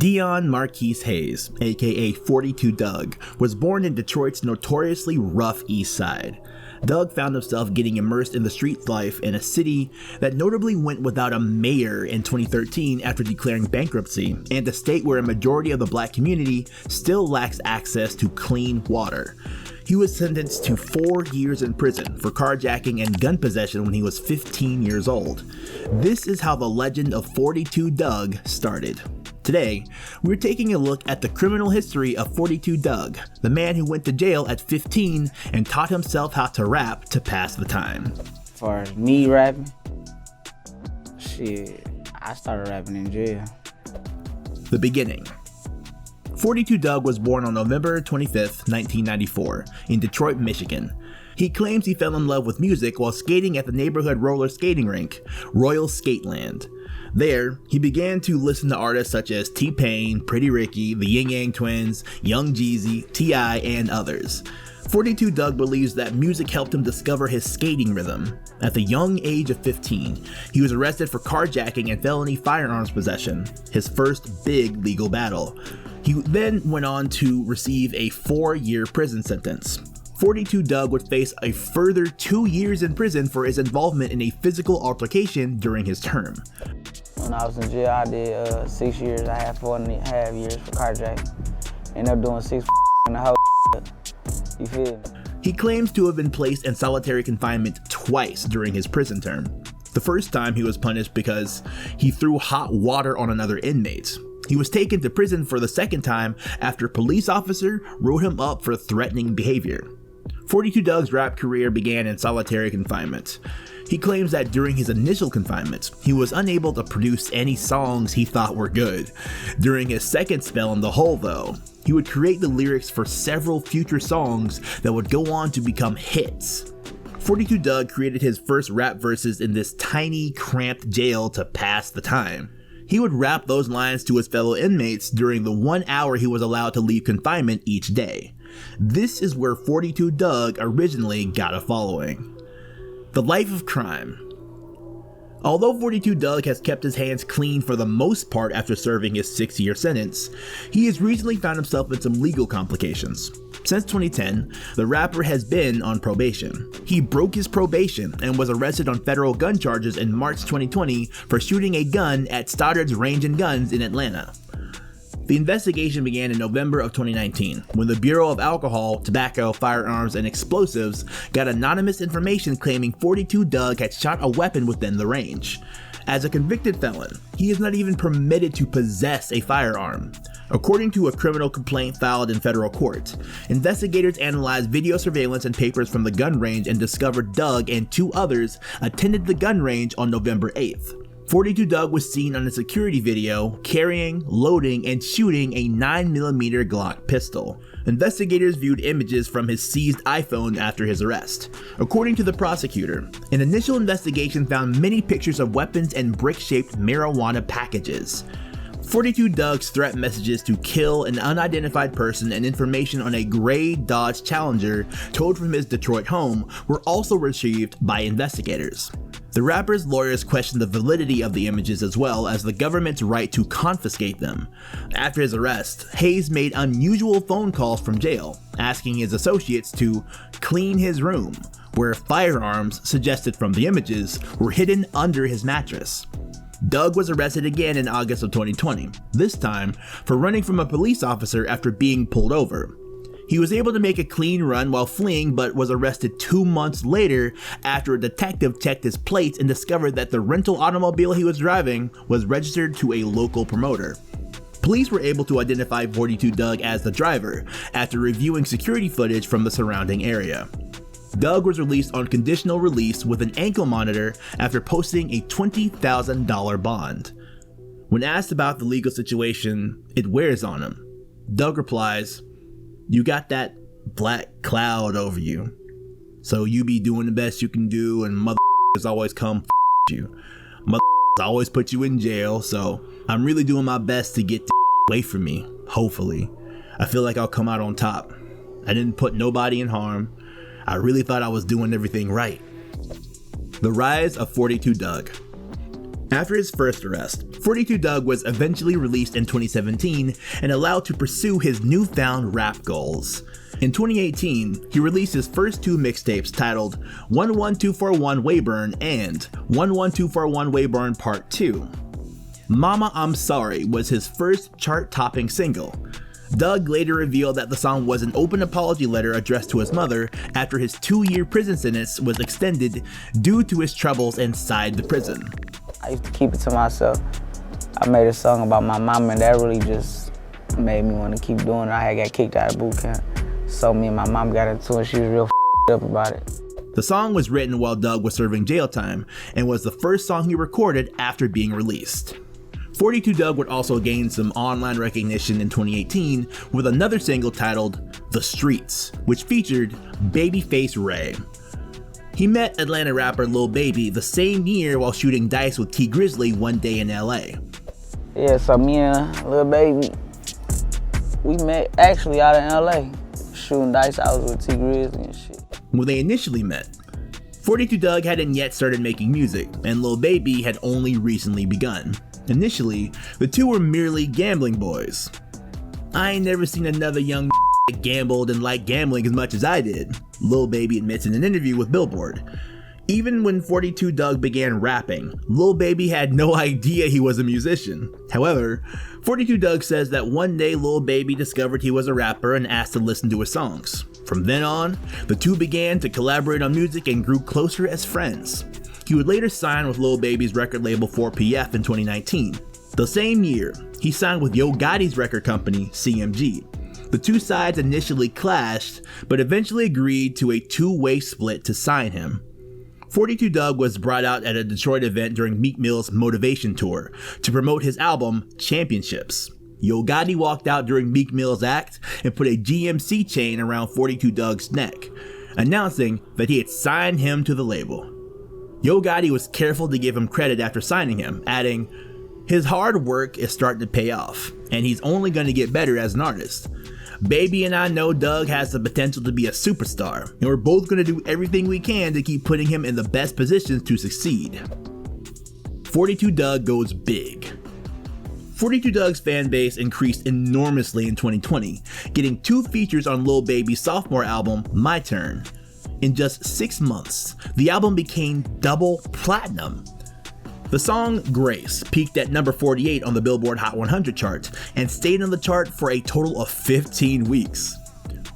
Dion Marquise Hayes, a.k.a. 42 Dugg, was born in Detroit's notoriously rough East Side. Dugg found himself getting immersed in the street life in a city that notably went without a mayor in 2013 after declaring bankruptcy, and a state where a majority of the black community still lacks access to clean water. He was sentenced to 4 years in prison for carjacking and gun possession when he was 15 years old. This is how the legend of 42 Dugg started. Today, we're taking a look at the criminal history of 42 Dugg, the man who went to jail at 15 and taught himself how to rap to pass the time. As far as me rapping, shit, I started rapping in jail. The beginning. 42 Dugg was born on November 25th, 1994, in Detroit, Michigan. He claims he fell in love with music while skating at the neighborhood roller skating rink, Royal Skateland. There, he began to listen to artists such as T-Pain, Pretty Ricky, the Yin Yang Twins, Young Jeezy, T.I., and others. 42 Dugg believes that music helped him discover his skating rhythm. At the young age of 15, he was arrested for carjacking and felony firearms possession, his first big legal battle. He then went on to receive a 4-year prison sentence. 42 Dugg would face a further 2 years in prison for his involvement in a physical altercation during his term. When I was in jail, I did 6 years. I had 4.5 years for carjacking. Ended up doing 6 in the whole. You feel me? He claims to have been placed in solitary confinement twice during his prison term. The first time he was punished because he threw hot water on another inmate. He was taken to prison for the second time after a police officer wrote him up for threatening behavior. 42 Dugg's rap career began in solitary confinement. He claims that during his initial confinement, he was unable to produce any songs he thought were good. During his second spell in the hole, though, he would create the lyrics for several future songs that would go on to become hits. 42 Dugg created his first rap verses in this tiny, cramped jail to pass the time. He would rap those lines to his fellow inmates during the 1 hour he was allowed to leave confinement each day. This is where 42 Dugg originally got a following. The life of crime. Although 42 Dugg has kept his hands clean for the most part after serving his 6-year sentence, he has recently found himself in some legal complications. Since 2010, the rapper has been on probation. He broke his probation and was arrested on federal gun charges in March 2020 for shooting a gun at Stoddard's Range and Guns in Atlanta. The investigation began in November of 2019, when the Bureau of Alcohol, Tobacco, Firearms, and Explosives got anonymous information claiming 42 Dugg had shot a weapon within the range. As a convicted felon, he is not even permitted to possess a firearm. According to a criminal complaint filed in federal court, investigators analyzed video surveillance and papers from the gun range and discovered Dugg and 2 others attended the gun range on November 8th. 42 Dugg was seen on a security video carrying, loading, and shooting a 9mm Glock pistol. Investigators viewed images from his seized iPhone after his arrest. According to the prosecutor, an initial investigation found many pictures of weapons and brick-shaped marijuana packages. 42 Dugg's threat messages to kill an unidentified person and information on a gray Dodge Challenger towed from his Detroit home were also retrieved by investigators. The rapper's lawyers questioned the validity of the images as well as the government's right to confiscate them. After his arrest, Hayes made unusual phone calls from jail, asking his associates to clean his room, where firearms, suggested from the images, were hidden under his mattress. Dugg was arrested again in August of 2020, this time for running from a police officer after being pulled over. He was able to make a clean run while fleeing but was arrested 2 months later after a detective checked his plates and discovered that the rental automobile he was driving was registered to a local promoter. Police were able to identify 42 Dugg as the driver after reviewing security footage from the surrounding area. Dugg was released on conditional release with an ankle monitor after posting a $20,000 bond. When asked about the legal situation it wears on him, Dugg replies, "You got that black cloud over you, so you be doing the best you can do and motherfuckers always come you. Motherfuckers always put you in jail, so I'm really doing my best to get away from me, hopefully. I feel like I'll come out on top. I didn't put nobody in harm. I really thought I was doing everything right." The rise of 42 Dugg. After his first arrest, 42 Dugg was eventually released in 2017 and allowed to pursue his newfound rap goals. In 2018, he released his first two mixtapes titled 11241 Wayburn and 11241 Wayburn Part 2. Mama I'm Sorry was his first chart-topping single. Dugg later revealed that the song was an open apology letter addressed to his mother after his 2-year prison sentence was extended due to his troubles inside the prison. I used to keep it to myself. I made a song about my mom, and that really just made me want to keep doing it. I had got kicked out of boot camp, so me and my mom got into it. She was real up about it. The song was written while Dugg was serving jail time and was the first song he recorded after being released. 42 Dugg would also gain some online recognition in 2018 with another single titled The Streets, which featured Babyface Ray. He met Atlanta rapper Lil Baby the same year while shooting dice with T Grizzly one day in LA. Yeah, so me and Lil Baby, we met actually out in LA, shooting dice. I was with T Grizzly and shit. When they initially met, 42 Dugg hadn't yet started making music, and Lil Baby had only recently begun. Initially, the two were merely gambling boys. I ain't never seen another young that gambled and liked gambling as much as I did, Lil Baby admits in an interview with Billboard. Even when 42 Dugg began rapping, Lil Baby had no idea he was a musician. However, 42 Dugg says that one day Lil Baby discovered he was a rapper and asked to listen to his songs. From then on, the two began to collaborate on music and grew closer as friends. He would later sign with Lil Baby's record label 4PF in 2019. The same year, he signed with Yo Gotti's record company, CMG. The two sides initially clashed, but eventually agreed to a two-way split to sign him. 42 Dugg was brought out at a Detroit event during Meek Mill's Motivation Tour to promote his album, Championships. Yo Gotti walked out during Meek Mill's act and put a GMC chain around 42 Dugg's neck, announcing that he had signed him to the label. Yo Gotti was careful to give him credit after signing him, adding, "His hard work is starting to pay off, and he's only going to get better as an artist. Baby and I know Dugg has the potential to be a superstar, and we're both going to do everything we can to keep putting him in the best positions to succeed." 42 Dugg goes big. 42 Dugg's fan base increased enormously in 2020, getting 2 features on Lil Baby's sophomore album, My Turn. In just 6 months, the album became double platinum. The song Grace peaked at number 48 on the Billboard Hot 100 chart and stayed on the chart for a total of 15 weeks.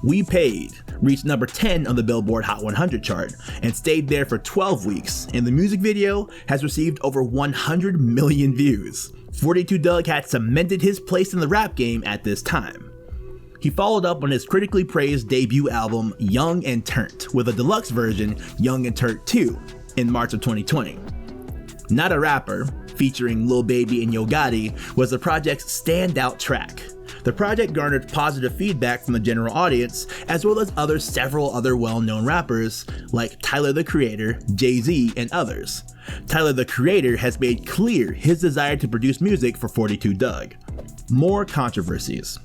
We Paid reached number 10 on the Billboard Hot 100 chart and stayed there for 12 weeks, and the music video has received over 100 million views. 42 Dugg had cemented his place in the rap game at this time. He followed up on his critically praised debut album Young and Turnt with a deluxe version, Young and Turnt 2, in March of 2020. Not a Rapper, featuring Lil Baby and Yo Gotti, was the project's standout track. The project garnered positive feedback from the general audience, as well as several other well-known rappers like Tyler the Creator, Jay-Z, and others. Tyler the Creator has made clear his desire to produce music for 42 Dugg. More controversies.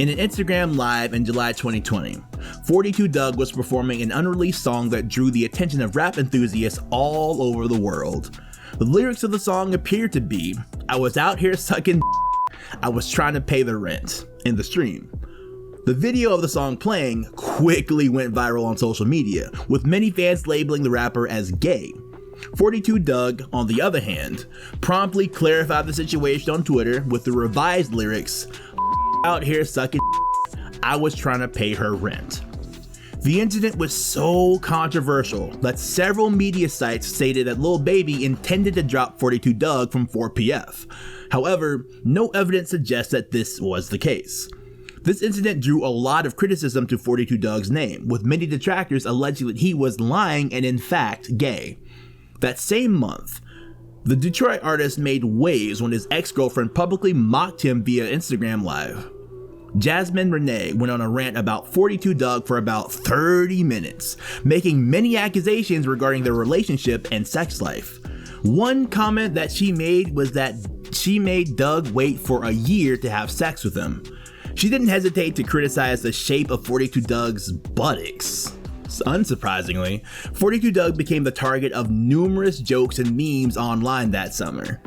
In an Instagram Live in July 2020, 42 Dugg was performing an unreleased song that drew the attention of rap enthusiasts all over the world. The lyrics of the song appeared to be, "I was out here sucking I was trying to pay the rent," in the stream. The video of the song playing quickly went viral on social media, with many fans labeling the rapper as gay. 42 Dugg, on the other hand, promptly clarified the situation on Twitter with the revised lyrics, "Out here sucking I was trying to pay her rent." The incident was so controversial that several media sites stated that Lil Baby intended to drop 42 Dugg from 4PF. However, no evidence suggests that this was the case. This incident drew a lot of criticism to 42 Dugg's name, with many detractors alleging that he was lying and in fact gay. That same month, the Detroit artist made waves when his ex-girlfriend publicly mocked him via Instagram Live. Jasmine Renee went on a rant about 42 Dugg for about 30 minutes, making many accusations regarding their relationship and sex life. One comment that she made was that she made Dugg wait for a year to have sex with him. She didn't hesitate to criticize the shape of 42 Dugg's buttocks. Unsurprisingly, 42 Dugg became the target of numerous jokes and memes online that summer.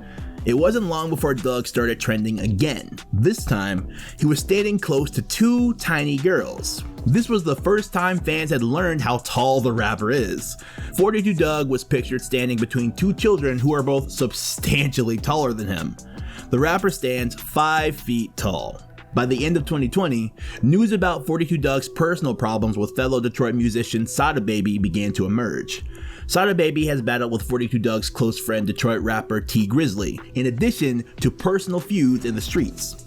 It wasn't long before Dugg started trending again. This time, he was standing close to two tiny girls. This was the first time fans had learned how tall the rapper is. 42 Dugg was pictured standing between two children who are both substantially taller than him. The rapper stands 5 feet tall. By the end of 2020, news about 42 Dugg's personal problems with fellow Detroit musician Sada Baby began to emerge. Sada Baby has battled with 42 Dugg's close friend Detroit rapper T Grizzly, in addition to personal feuds in the streets.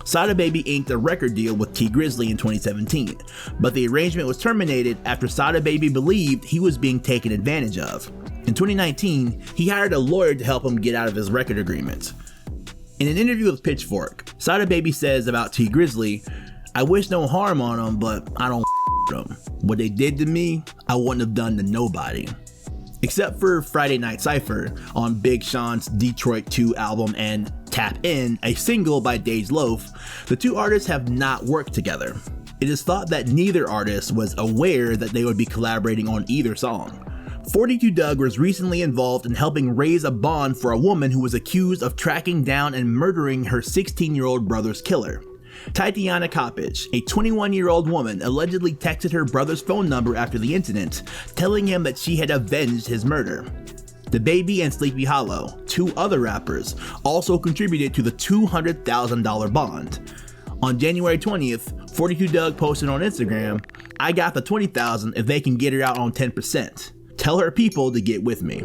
Sada Baby inked a record deal with T Grizzly in 2017, but the arrangement was terminated after Sada Baby believed he was being taken advantage of. In 2019, he hired a lawyer to help him get out of his record agreement. In an interview with Pitchfork, Sada Baby says about T Grizzly, "I wish no harm on them, but I don't them. What they did to me, I wouldn't have done to nobody." Except for Friday Night Cypher on Big Sean's Detroit 2 album and Tap In, a single by Dej Loaf, the two artists have not worked together. It is thought that neither artist was aware that they would be collaborating on either song. 42 Dugg was recently involved in helping raise a bond for a woman who was accused of tracking down and murdering her 16-year-old brother's killer. Tatiana Kopich, a 21-year-old woman, allegedly texted her brother's phone number after the incident, telling him that she had avenged his murder. DaBaby and Sleepy Hollow, two other rappers, also contributed to the $200,000 bond. On January 20th, 42 Dugg posted on Instagram, "I got the $20,000 if they can get her out on 10%. Tell her people to get with me."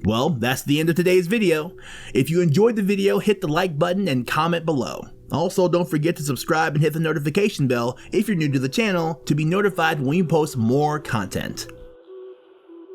Well, that's the end of today's video. If you enjoyed the video, hit the like button and comment below. Also, don't forget to subscribe and hit the notification bell if you're new to the channel to be notified when we post more content.